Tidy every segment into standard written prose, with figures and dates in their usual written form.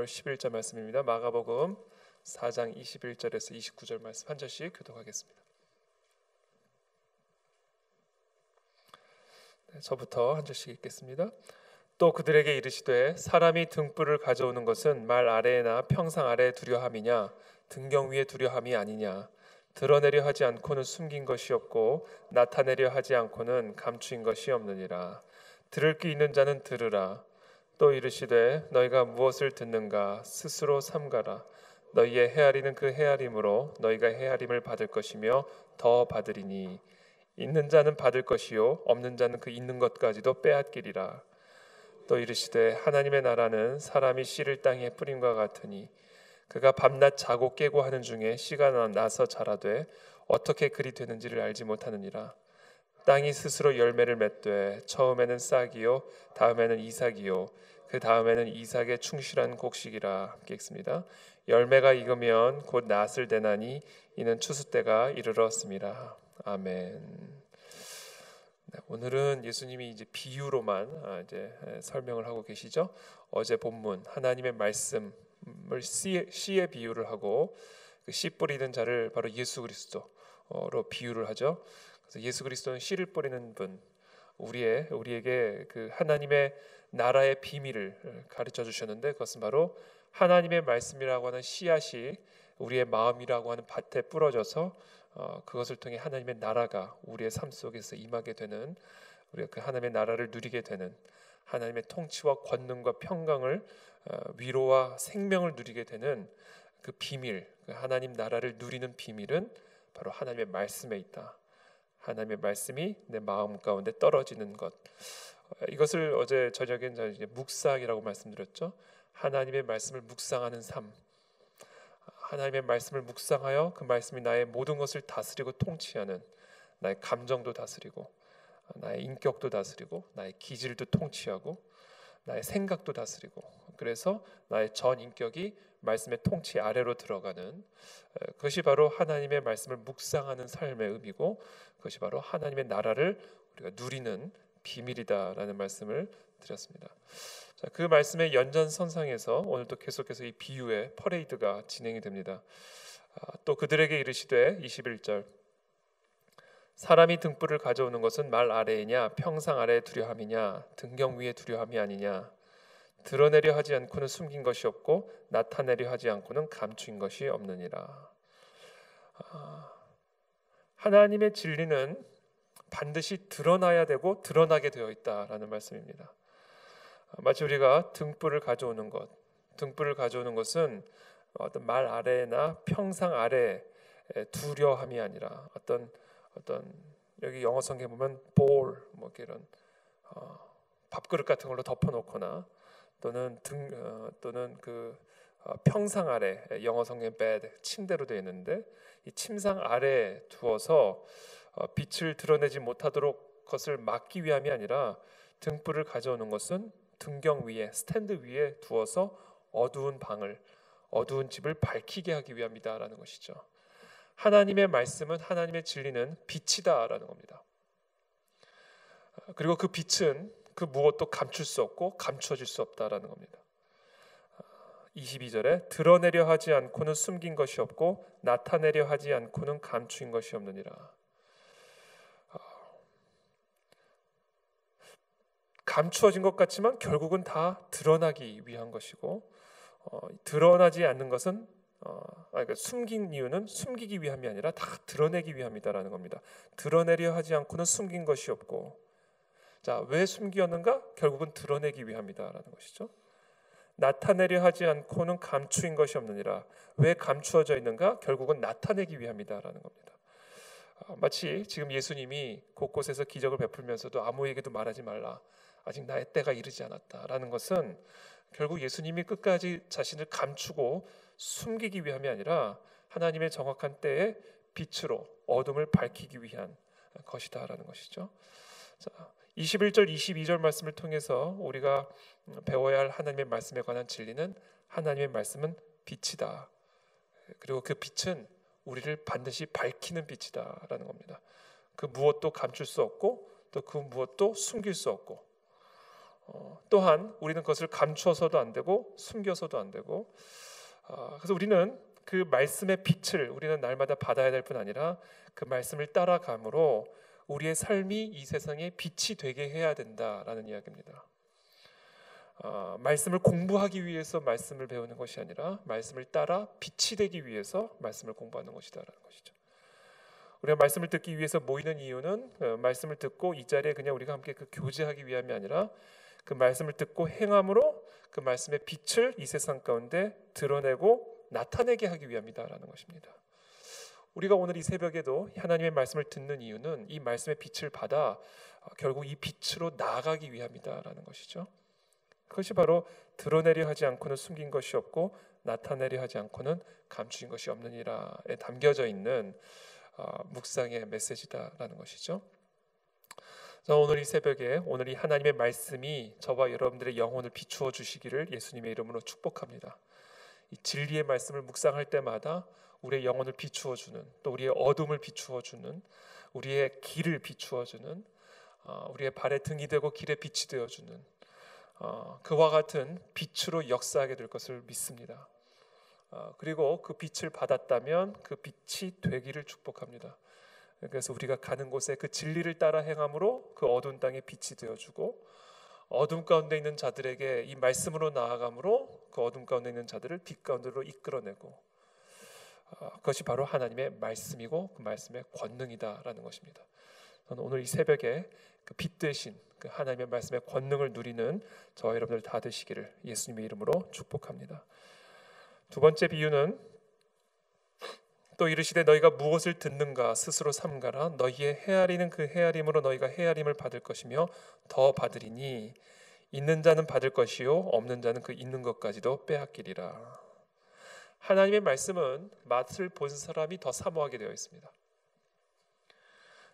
11월 10일자 말씀입니다. 마가복음 4장 21절에서 29절 말씀 한 절씩 교독하겠습니다. 저부터 한 절씩 읽겠습니다. 또 그들에게 이르시되 사람이 등불을 가져오는 것은 말 아래나 평상 아래에 두려함이냐 등경 위에 두려함이 아니냐. 드러내려 하지 않고는 숨긴 것이 없고 나타내려 하지 않고는 감추인 것이 없느니라. 들을 귀 있는 자는 들으라. 또 이르시되 너희가 무엇을 듣는가 스스로 삼가라. 너희의 헤아리는 그 헤아림으로 너희가 헤아림을 받을 것이며 더 받으리니 있는 자는 받을 것이요 없는 자는 그 있는 것까지도 빼앗기리라. 또 이르시되 하나님의 나라는 사람이 씨를 땅에 뿌림과 같으니 그가 밤낮 자고 깨고 하는 중에 씨가 나서 자라되 어떻게 그리 되는지를 알지 못하느니라. 땅이 스스로 열매를 맺되 처음에는 싹이요 다음에는 이삭이요 그 다음에는 이삭의 충실한 곡식이라. 함께 읽습니다. 열매가 익으면 곧 낫을 대나니 이는 추수 때가 이르렀습니다. 아멘. 오늘은 예수님이 이제 비유로만 이제 설명을 하고 계시죠. 어제 본문 하나님의 말씀을 씨의 비유를 하고 그 씨 뿌리는 자를 바로 예수 그리스도로 비유를 하죠. 그래서 예수 그리스도는 씨를 뿌리는 분, 우리에게 그 하나님의 나라의 비밀을 가르쳐 주셨는데 그것은 바로 하나님의 말씀이라고 하는 씨앗이 우리의 마음이라고 하는 밭에 뿌려져서 그것을 통해 하나님의 나라가 우리의 삶 속에서 임하게 되는, 우리가 그 하나님의 나라를 누리게 되는, 하나님의 통치와 권능과 평강을 위로와 생명을 누리게 되는 그 비밀, 그 하나님 나라를 누리는 비밀은 바로 하나님의 말씀에 있다. 하나님의 말씀이 내 마음 가운데 떨어지는 것. 이것을 어제 저녁에 이제 묵상이라고 말씀드렸죠. 하나님의 말씀을 묵상하는 삶. 하나님의 말씀을 묵상하여 그 말씀이 나의 모든 것을 다스리고 통치하는, 나의 감정도 다스리고 나의 인격도 다스리고 나의 기질도 통치하고 나의 생각도 다스리고, 그래서 나의 전 인격이 말씀의 통치 아래로 들어가는, 그것이 바로 하나님의 말씀을 묵상하는 삶의 의미고 그것이 바로 하나님의 나라를 우리가 누리는 비밀이다라는 말씀을 드렸습니다. 자, 그 말씀의 연장선상에서 오늘도 계속해서 이 비유의 퍼레이드가 진행이 됩니다. 또 그들에게 이르시되 21절 사람이 등불을 가져오는 것은 말 아래이냐 평상 아래에 두려함이냐 등경 위에 두려함이 아니냐. 드러내려 하지 않고는 숨긴 것이 없고 나타내려 하지 않고는 감추인 것이 없느니라. 하나님의 진리는 반드시 드러나야 되고 드러나게 되어 있다라는 말씀입니다. 마치 우리가 등불을 가져오는 것은 어떤 말 아래나 평상 아래에 두려함이 아니라 어떤 여기 영어 성경에 보면 볼 뭐 이런 밥그릇 같은 걸로 덮어놓거나 또는 그 평상 아래, 영어 성경 bed 침대로 되어 있는데 이 침상 아래에 두어서 빛을 드러내지 못하도록 것을 막기 위함이 아니라 등불을 가져오는 것은 등경 위에 스탠드 위에 두어서 어두운 집을 밝히게 하기 위함이다라는 것이죠. 하나님의 말씀은, 하나님의 진리는 빛이다라는 겁니다. 그리고 그 빛은 그 무엇도 감출 수 없고 감추어질 수 없다라는 겁니다. 22절에 드러내려 하지 않고는 숨긴 것이 없고 나타내려 하지 않고는 감추인 것이 없느니라. 감추어진 것 같지만 결국은 다 드러나기 위한 것이고, 드러나지 않는 것은 그러니까 숨긴 이유는 숨기기 위함이 아니라 다 드러내기 위함이다라는 겁니다. 드러내려 하지 않고는 숨긴 것이 없고, 자, 왜 숨기었는가? 결국은 드러내기 위함이다라는 것이죠. 나타내려 하지 않고는 감추인 것이 없느니라. 왜 감추어져 있는가? 결국은 나타내기 위함이다라는 겁니다. 마치 지금 예수님이 곳곳에서 기적을 베풀면서도 아무에게도 말하지 말라, 아직 나의 때가 이르지 않았다라는 것은 결국 예수님이 끝까지 자신을 감추고 숨기기 위함이 아니라 하나님의 정확한 때에 빛으로 어둠을 밝히기 위한 것이다라는 것이죠. 자, 21절 22절 말씀을 통해서 우리가 배워야 할 하나님의 말씀에 관한 진리는, 하나님의 말씀은 빛이다. 그리고 그 빛은 우리를 반드시 밝히는 빛이다라는 겁니다. 그 무엇도 감출 수 없고 또 그 무엇도 숨길 수 없고, 또한 우리는 그것을 감추어서도 안 되고 숨겨서도 안 되고, 그래서 우리는 그 말씀의 빛을 우리는 날마다 받아야 될 뿐 아니라 그 말씀을 따라감으로 우리의 삶이 이 세상에 빛이 되게 해야 된다라는 이야기입니다. 말씀을 공부하기 위해서 말씀을 배우는 것이 아니라 말씀을 따라 빛이 되기 위해서 말씀을 공부하는 것이다라는 것이죠. 우리가 말씀을 듣기 위해서 모이는 이유는 말씀을 듣고 이 자리에 그냥 우리가 함께 그 교제하기 위함이 아니라 그 말씀을 듣고 행함으로 그 말씀의 빛을 이 세상 가운데 드러내고 나타내게 하기 위함이다라는 것입니다. 우리가 오늘 이 새벽에도 하나님의 말씀을 듣는 이유는 이 말씀의 빛을 받아 결국 이 빛으로 나아가기 위함이다라는 것이죠. 그것이 바로 드러내려 하지 않고는 숨긴 것이 없고 나타내려 하지 않고는 감추인 것이 없느니라에 담겨져 있는 묵상의 메시지다라는 것이죠. 오늘 이 새벽에 오늘 이 하나님의 말씀이 저와 여러분들의 영혼을 비추어 주시기를 예수님의 이름으로 축복합니다. 이 진리의 말씀을 묵상할 때마다 우리의 영혼을 비추어 주는, 또 우리의 어둠을 비추어 주는, 우리의 길을 비추어 주는, 우리의 발의 등이 되고 길의 빛이 되어 주는 그와 같은 빛으로 역사하게 될 것을 믿습니다. 그리고 그 빛을 받았다면 그 빛이 되기를 축복합니다. 그래서 우리가 가는 곳에 그 진리를 따라 행함으로 그 어두운 땅에 빛이 되어주고, 어둠 가운데 있는 자들에게 이 말씀으로 나아감으로 그 어둠 가운데 있는 자들을 빛 가운데로 이끌어내고, 그것이 바로 하나님의 말씀이고 그 말씀의 권능이다라는 것입니다. 저는 오늘 이 새벽에 그 빛 대신 그 하나님의 말씀의 권능을 누리는 저와 여러분들 다 되시기를 예수님의 이름으로 축복합니다. 두 번째 비유는 또 이르시되 너희가 무엇을 듣는가 스스로 삼가라. 너희의 헤아리는 그 헤아림으로 너희가 헤아림을 받을 것이며 더 받으리니 있는 자는 받을 것이요 없는 자는 그 있는 것까지도 빼앗기리라. 하나님의 말씀은 맛을 본 사람이 더 사모하게 되어 있습니다.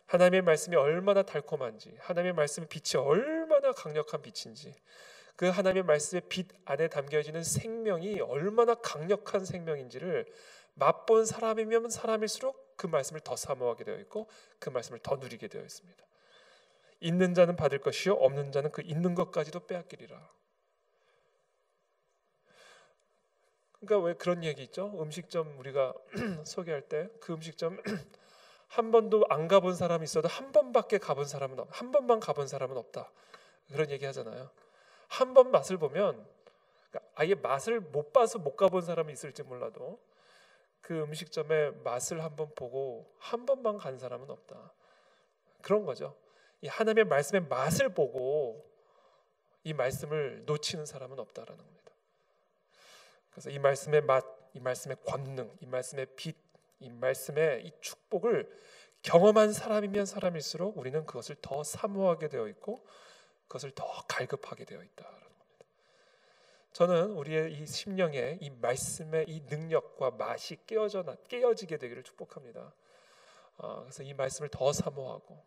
하나님의 말씀이 얼마나 달콤한지, 하나님의 말씀의 빛이 얼마나 강력한 빛인지, 그 하나님의 말씀의 빛 안에 담겨지는 생명이 얼마나 강력한 생명인지를 맛본 사람이면 사람일수록 그 말씀을 더 사모하게 되어 있고 그 말씀을 더 누리게 되어 있습니다. 있는 자는 받을 것이요 없는 자는 그 있는 것까지도 빼앗기리라. 그러니까 왜 그런 얘기 있죠? 음식점 우리가 소개할 때 그 음식점 한 번도 안 가본 사람이 있어도 한 번밖에 가본 사람은 한 번만 가본 사람은 없다. 그런 얘기 하잖아요. 한 번 맛을 보면, 그러니까 아예 맛을 못 봐서 못 가본 사람이 있을지 몰라도 그 음식점의 맛을 한번 보고 한 번만 간 사람은 없다. 그런 거죠. 이 하나님의 말씀의 맛을 보고 이 말씀을 놓치는 사람은 없다라는 겁니다. 그래서 이 말씀의 맛, 이 말씀의 권능, 이 말씀의 빛, 이 말씀의 이 축복을 경험한 사람이면 사람일수록 우리는 그것을 더 사모하게 되어 있고 그것을 더 갈급하게 되어 있다라는 겁니다. 저는 우리의 이 심령에 이 말씀의 이 능력과 맛이 깨어지게 되기를 축복합니다. 그래서 이 말씀을 더 사모하고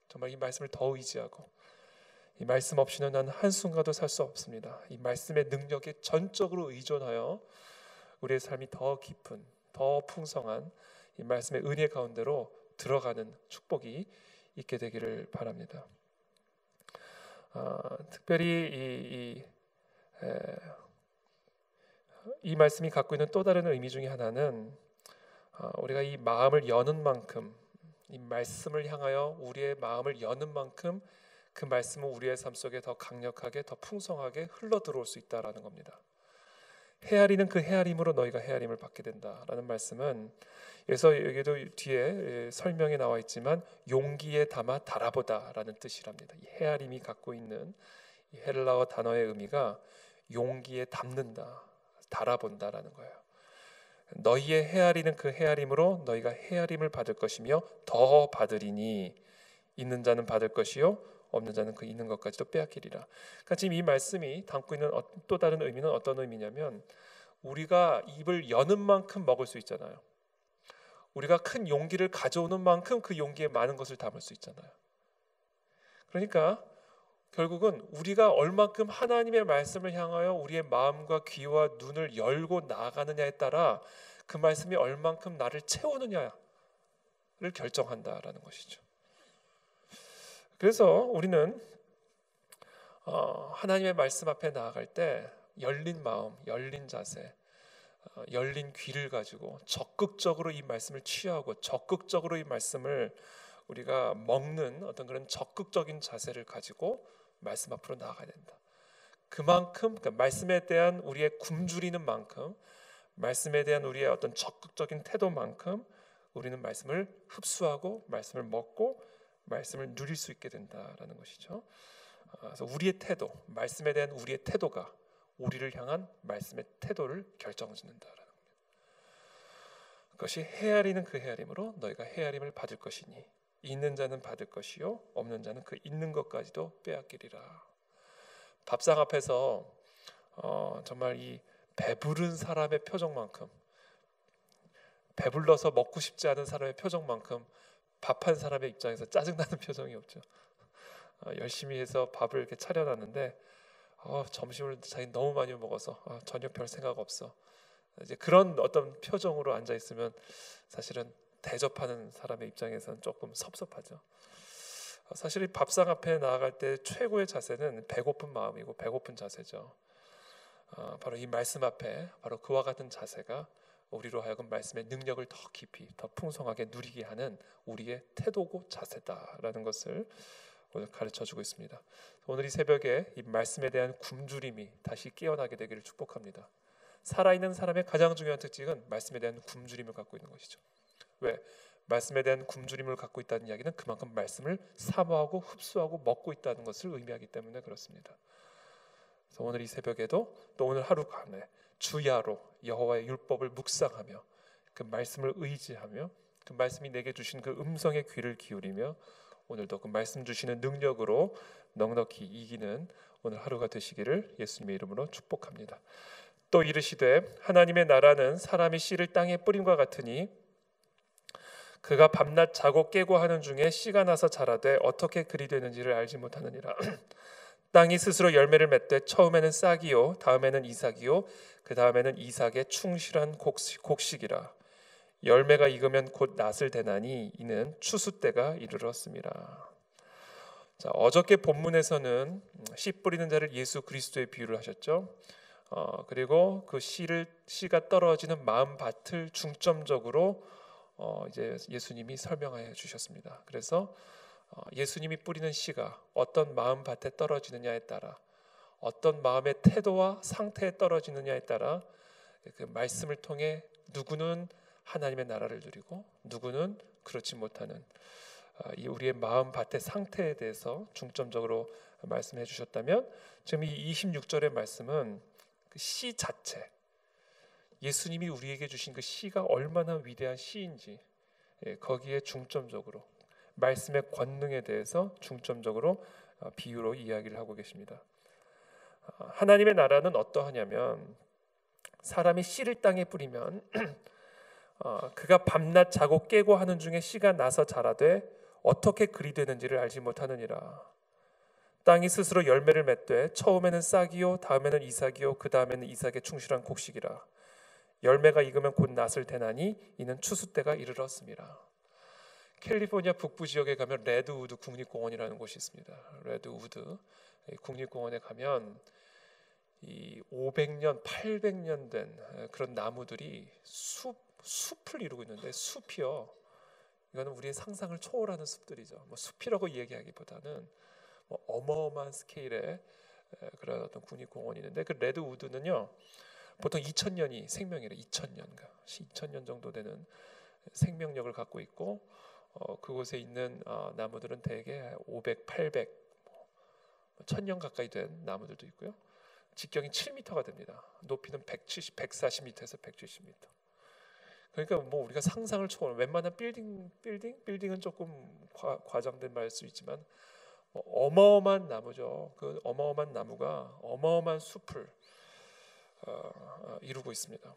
정말 이 말씀을 더 의지하고, 이 말씀 없이는 난 한순간도 살 수 없습니다. 이 말씀의 능력에 전적으로 의존하여 우리의 삶이 더 깊은, 더 풍성한 이 말씀의 은혜 가운데로 들어가는 축복이 있게 되기를 바랍니다. 특별히 이 말씀이 갖고 있는 또 다른 의미 중에 하나는 우리가 이 마음을 여는 만큼, 이 말씀을 향하여 우리의 마음을 여는 만큼 그 말씀은 우리의 삶 속에 더 강력하게, 더 풍성하게 흘러 들어올 수 있다라는 겁니다. 헤아리는 그 헤아림으로 너희가 헤아림을 받게 된다라는 말씀은, 그래서 여기도 뒤에 설명에 나와 있지만 용기에 담아 달아보다라는 뜻이랍니다. 이 헤아림이 갖고 있는 이 헬라어 단어의 의미가 용기에 담는다, 달아본다라는 거예요. 너희의 헤아리는 그 헤아림으로 너희가 헤아림을 받을 것이며 더 받으리니 있는 자는 받을 것이요 없는 자는 그 있는 것까지도 빼앗기리라. 그러니까 지금 이 말씀이 담고 있는 또 다른 의미는 어떤 의미냐면, 우리가 입을 여는 만큼 먹을 수 있잖아요. 우리가 큰 용기를 가져오는 만큼 그 용기에 많은 것을 담을 수 있잖아요. 그러니까 결국은 우리가 얼만큼 하나님의 말씀을 향하여 우리의 마음과 귀와 눈을 열고 나아가느냐에 따라 그 말씀이 얼만큼 나를 채우느냐를 결정한다라는 것이죠. 그래서 우리는 하나님의 말씀 앞에 나아갈 때 열린 마음, 열린 자세, 열린 귀를 가지고 적극적으로 이 말씀을 취하고 적극적으로 이 말씀을 우리가 먹는 어떤 그런 적극적인 자세를 가지고 말씀 앞으로 나아가야 된다. 그만큼 그러니까 말씀에 대한 우리의 굶주리는 만큼, 말씀에 대한 우리의 어떤 적극적인 태도만큼 우리는 말씀을 흡수하고 말씀을 먹고 말씀을 누릴 수 있게 된다라는 것이죠. 그래서 우리의 태도, 말씀에 대한 우리의 태도가 우리를 향한 말씀의 태도를 결정짓는다라는 겁니다. 그것이 헤아리는 그 헤아림으로 너희가 헤아림을 받을 것이니 있는 자는 받을 것이요 없는 자는 그 있는 것까지도 빼앗기리라. 밥상 앞에서 정말 이 배부른 사람의 표정만큼, 배불러서 먹고 싶지 않은 사람의 표정만큼 밥한 사람의 입장에서 짜증나는 표정이 없죠. 열심히 해서 밥을 이렇게 차려놨는데 점심을 자기 너무 많이 먹어서 저녁 별 생각 없어. 이제 그런 어떤 표정으로 앉아 있으면 사실은 대접하는 사람의 입장에서는 조금 섭섭하죠. 사실 이 밥상 앞에 나아갈 때 최고의 자세는 배고픈 마음이고 배고픈 자세죠. 바로 이 말씀 앞에 바로 그와 같은 자세가 우리로 하여금 말씀의 능력을 더 깊이 더 풍성하게 누리게 하는 우리의 태도고 자세다라는 것을 오늘 가르쳐주고 있습니다. 오늘 이 새벽에 이 말씀에 대한 굶주림이 다시 깨어나게 되기를 축복합니다. 살아있는 사람의 가장 중요한 특징은 말씀에 대한 굶주림을 갖고 있는 것이죠. 왜? 말씀에 대한 굶주림을 갖고 있다는 이야기는 그만큼 말씀을 사모하고 흡수하고 먹고 있다는 것을 의미하기 때문에 그렇습니다. 그래서 오늘 이 새벽에도 또 오늘 하루간에 주야로 여호와의 율법을 묵상하며 그 말씀을 의지하며 그 말씀이 내게 주신 그 음성의 귀를 기울이며 오늘도 그 말씀 주시는 능력으로 넉넉히 이기는 오늘 하루가 되시기를 예수님의 이름으로 축복합니다. 또 이르시되 하나님의 나라는 사람이 씨를 땅에 뿌림과 같으니 그가 밤낮 자고 깨고 하는 중에 씨가 나서 자라되 어떻게 그리 되는지를 알지 못하느니라. 땅이 스스로 열매를 맺되 처음에는 싹이요 다음에는 이삭이요 그 다음에는 이삭의 충실한 곡식이라. 열매가 익으면 곧 낫을 대나니 이는 추수 때가 이르렀습니다. 자, 어저께 본문에서는 씨 뿌리는 자를 예수 그리스도의 비유를 하셨죠. 그리고 그 씨가 떨어지는 마음밭을 중점적으로 이제 예수님이 설명해 주셨습니다. 그래서 예수님이 뿌리는 씨가 어떤 마음밭에 떨어지느냐에 따라 어떤 마음의 태도와 상태에 떨어지느냐에 따라 그 말씀을 통해 누구는 하나님의 나라를 누리고 누구는 그렇지 못하는 이 우리의 마음밭의 상태에 대해서 중점적으로 말씀해 주셨다면 지금 이 26절의 말씀은 그 씨 자체, 예수님이 우리에게 주신 그 씨가 얼마나 위대한 씨인지 거기에 중점적으로 말씀의 권능에 대해서 중점적으로 비유로 이야기를 하고 계십니다. 하나님의 나라는 어떠하냐면 사람이 씨를 땅에 뿌리면 그가 밤낮 자고 깨고 하는 중에 씨가 나서 자라되 어떻게 그리 되는지를 알지 못하느니라. 땅이 스스로 열매를 맺되 처음에는 싹이요 다음에는 이삭이요 그 다음에는 이삭의 충실한 곡식이라. 열매가 익으면 곧 낫을 대나니 이는 추수 때가 이르렀습니다. 캘리포니아 북부 지역에 가면 레드우드 국립공원이라는 곳이 있습니다. 레드우드 국립공원에 가면 이 500년, 800년 된 그런 나무들이 숲을 이루고 있는데 숲이요. 이거는 우리의 상상을 초월하는 숲들이죠. 뭐 숲이라고 얘기하기보다는 뭐 어마어마한 스케일의 그런 어떤 국립공원이 있는데 그 레드우드는요. 보통 2000년이 생명이래. 2000년 정도 되는 생명력을 갖고 있고 그곳에 있는 나무들은 대개 500, 800, 1000년 가까이 된 나무들도 있고요. 직경이 7m가 됩니다. 높이는 170, 140m에서 170m. 그러니까 뭐 우리가 상상을 초월 웬만한 빌딩은 조금 과장된 말일 수 있지만 어마어마한 나무죠. 그 어마어마한 나무가 어마어마한 숲을 이루고 있습니다.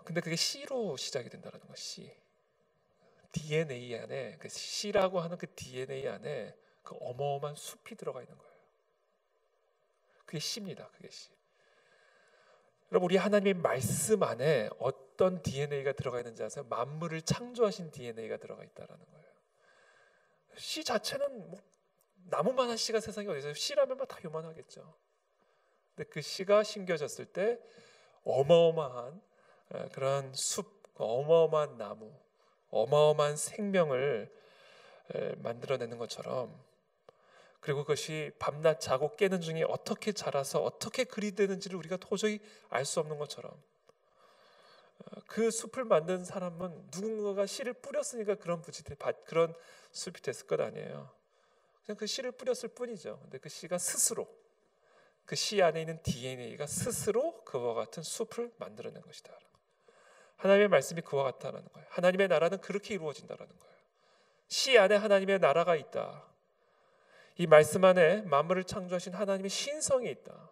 근데 그게 씨로 시작이 된다는 거. 씨. DNA 안에 그 씨라고 하는 그 DNA 안에 그 어마어마한 숲이 들어가 있는 거예요. 그게 씨입니다. 그게 씨. 여러분 우리 하나님의 말씀 안에 어떤 DNA가 들어가 있는지 아세요? 만물을 창조하신 DNA가 들어가 있다라는 거예요. 씨 자체는 뭐 나무만한 씨가 세상에 어디 있어요? 씨라면 다 요만하겠죠. 근데 그 씨가 심겨졌을 때 어마어마한 그런 숲, 어마어마한 나무, 어마어마한 생명을 만들어내는 것처럼, 그리고 그것이 밤낮 자고 깨는 중에 어떻게 자라서 어떻게 그리 되는지를 우리가 도저히 알 수 없는 것처럼, 그 숲을 만든 사람은 누군가가 씨를 뿌렸으니까 그런 숲이 됐을 것 아니에요. 그냥 그 씨를 뿌렸을 뿐이죠. 근데 그 씨가 스스로, 그 씨 안에 있는 DNA가 스스로 그와 같은 숲을 만들어낸 것이다. 하나님의 말씀이 그와 같다는 거예요. 하나님의 나라는 그렇게 이루어진다는 거예요. 씨 안에 하나님의 나라가 있다. 이 말씀 안에 만물을 창조하신 하나님의 신성이 있다.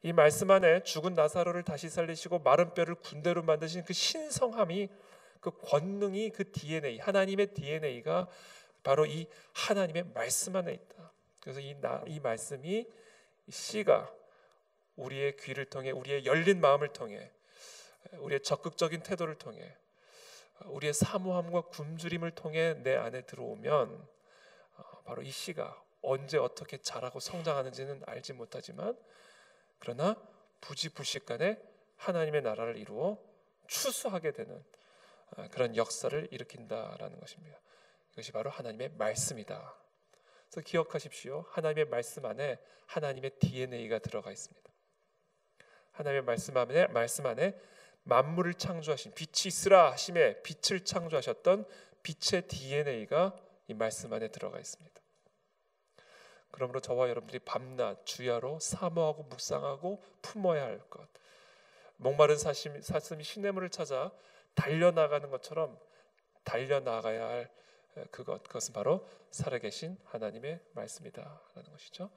이 말씀 안에 죽은 나사로를 다시 살리시고 마른 뼈를 군대로 만드신 그 신성함이, 그 권능이, 그 DNA, 하나님의 DNA가 바로 이 하나님의 말씀 안에 있다. 그래서 이 말씀이, 이 씨가 우리의 귀를 통해, 우리의 열린 마음을 통해, 우리의 적극적인 태도를 통해, 우리의 사모함과 굶주림을 통해 내 안에 들어오면 바로 이 씨가 언제 어떻게 자라고 성장하는지는 알지 못하지만, 그러나 부지불식간에 하나님의 나라를 이루어 추수하게 되는 그런 역사를 일으킨다라는 것입니다. 이것이 바로 하나님의 말씀이다. 그래서 기억하십시오. 하나님의 말씀 안에 하나님의 DNA가 들어가 있습니다. 하나님의 말씀 안에 만물을 창조하신, 빛이 있으라 하심에 빛을 창조하셨던 빛의 DNA가 이 말씀 안에 들어가 있습니다. 그러므로 저와 여러분들이 밤낮 주야로 사모하고 묵상하고 품어야 할 것, 목마른 사슴이 시냇물을 찾아 달려나가는 것처럼 달려나가야 할 그것은 바로 살아계신 하나님의 말씀이다라는 것이죠.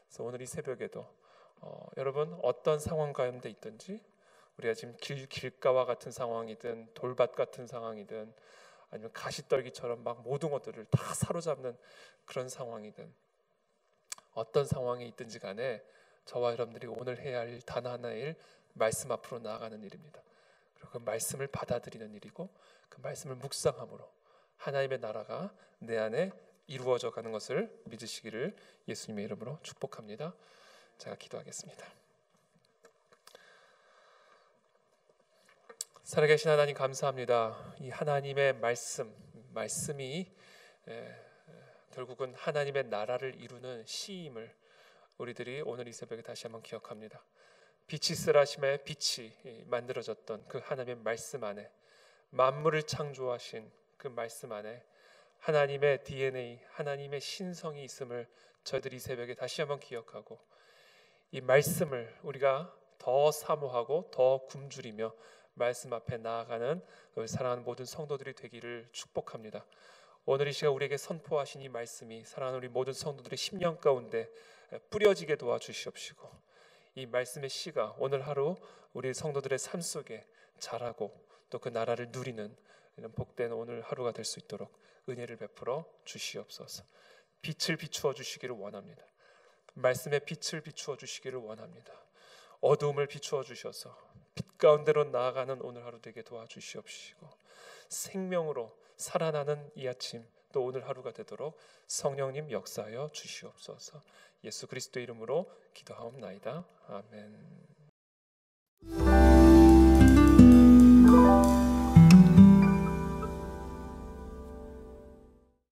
그래서 오늘 이 새벽에도 여러분 어떤 상황 가운데 있든지, 우리가 지금 길가와 같은 상황이든 돌밭 같은 상황이든 아니면 가시떨기처럼 막 모든 것들을 다 사로잡는 그런 상황이든, 어떤 상황이 있든지 간에 저와 여러분들이 오늘 해야 할 단 하나의 일, 말씀 앞으로 나아가는 일입니다. 그리고 그 말씀을 받아들이는 일이고, 그 말씀을 묵상함으로 하나님의 나라가 내 안에 이루어져 가는 것을 믿으시기를 예수님의 이름으로 축복합니다. 제가 기도하겠습니다. 살아계신 하나님 감사합니다. 이 하나님의 말씀이 결국은 하나님의 나라를 이루는 씨임을 우리들이 오늘 이 새벽에 다시 한번 기억합니다. 빛이 있으라 하심에 빛이 만들어졌던 그 하나님의 말씀 안에, 만물을 창조하신 그 말씀 안에 하나님의 DNA, 하나님의 신성이 있음을 저희들이 이 새벽에 다시 한번 기억하고, 이 말씀을 우리가 더 사모하고 더 굶주리며 말씀 앞에 나아가는 우리 사랑하는 모든 성도들이 되기를 축복합니다. 오늘 이 시간 우리에게 선포하신 이 말씀이 사랑하는 우리 모든 성도들의 심령 가운데 뿌려지게 도와주시옵시고, 이 말씀의 씨가 오늘 하루 우리 성도들의 삶 속에 자라고 또 그 나라를 누리는 이런 복된 오늘 하루가 될 수 있도록 은혜를 베풀어 주시옵소서. 빛을 비추어 주시기를 원합니다. 말씀의 빛을 비추어 주시기를 원합니다. 어두움을 비추어 주셔서 빛 가운데로 나아가는 오늘 하루 되게 도와주시옵시고, 생명으로 살아나는 이 아침 또 오늘 하루가 되도록 성령님 역사하여 주시옵소서. 예수 그리스도의 이름으로 기도하옵나이다. 아멘.